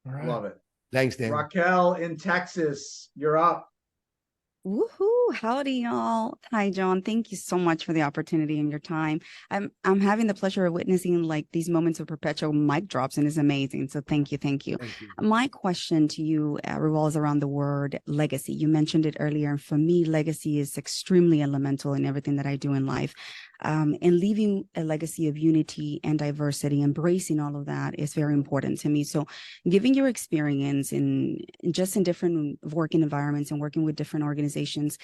All right. Love it. Thanks, Dan. Raquel in Texas, you're up. Woohoo! Howdy, y'all. Hi, John. Thank you so much for the opportunity and your time. I'm having the pleasure of witnessing like these moments of perpetual mic drops, and it's amazing. So thank you, thank you. Thank you. My question to you revolves around the word legacy. You mentioned it earlier, and for me, legacy is extremely elemental in everything that I do in life. And leaving a legacy of unity and diversity, embracing all of that is very important to me. So, giving your experience in just in different working environments and working with different organizations,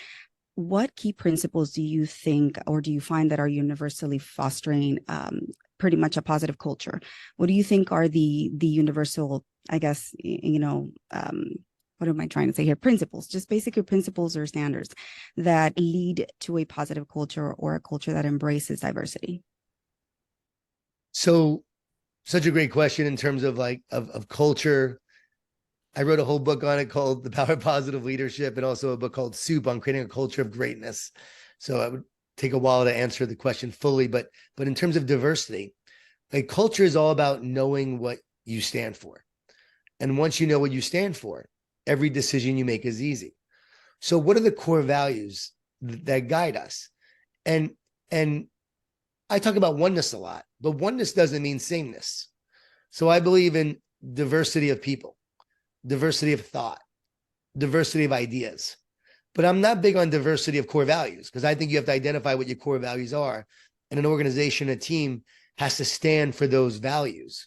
what key principles do you think, or do you find that are universally fostering pretty much a positive culture? What do you think are the universal, I guess, what am I trying to say here? Principles, just basically principles or standards that lead to a positive culture or a culture that embraces diversity? So, such a great question in terms of like of culture. I wrote a whole book on it called The Power of Positive Leadership, and also a book called Soup on creating a culture of greatness. So it would take a while to answer the question fully, but in terms of diversity, like culture is all about knowing what you stand for. And once you know what you stand for, every decision you make is easy. So what are the core values that guide us? And I talk about oneness a lot, but oneness doesn't mean sameness. So I believe in diversity of people, diversity of thought, diversity of ideas. But I'm not big on diversity of core values, because I think you have to identify what your core values are. And an organization, a team has to stand for those values.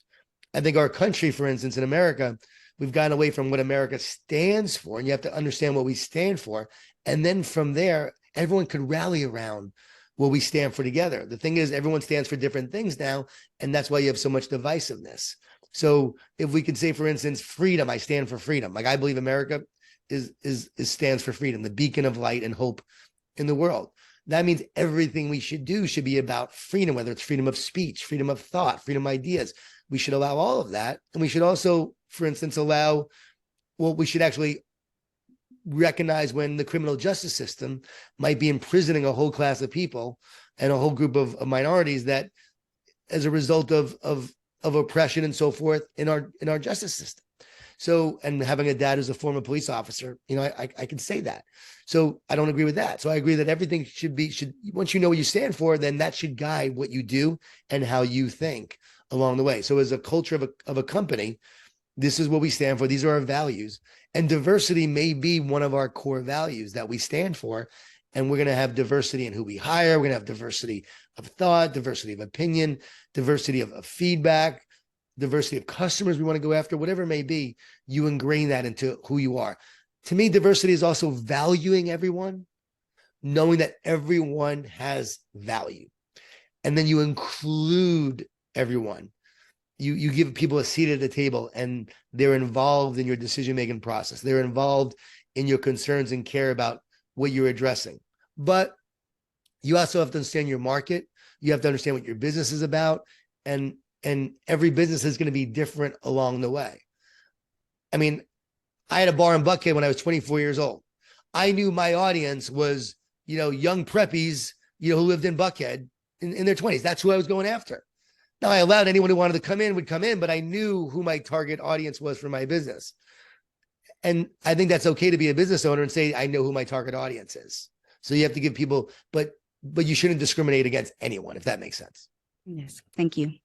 I think our country, for instance, in America, we've gotten away from what America stands for, and you have to understand what we stand for. And then from there, everyone could rally around what we stand for together. The thing is, everyone stands for different things now, and that's why you have so much divisiveness. So if we could say, for instance, freedom, I stand for freedom. Like I believe America stands for freedom, the beacon of light and hope in the world. That means everything we should do should be about freedom, whether it's freedom of speech, freedom of thought, freedom of ideas. We should allow all of that. And we should also, for instance, we should actually recognize when the criminal justice system might be imprisoning a whole class of people and a whole group of minorities that as a result of oppression and so forth in our justice system. So, and having a dad who's a former police officer, I can say that. So I don't agree with that. So I agree that everything should once you know what you stand for, then that should guide what you do and how you think along the way. So as a culture of a company, this is what we stand for. These are our values. And diversity may be one of our core values that we stand for. And we're going to have diversity in who we hire. We're going to have diversity of thought, diversity of opinion, diversity of feedback, diversity of customers we want to go after, whatever it may be. You ingrain that into who you are. To me, diversity is also valuing everyone, knowing that everyone has value. And then you include everyone. You give people a seat at the table, and they're involved in your decision-making process. They're involved in your concerns and care about what you're addressing. But you also have to understand your market. You have to understand what your business is about. And every business is going to be different along the way. I mean, I had a bar in Buckhead when I was 24 years old. I knew my audience was, young preppies, who lived in Buckhead in their 20s. That's who I was going after. Now, I allowed anyone who wanted to come in would come in, but I knew who my target audience was for my business. And I think that's okay to be a business owner and say, I know who my target audience is. So you have to give people, but you shouldn't discriminate against anyone, if that makes sense. Yes. Thank you.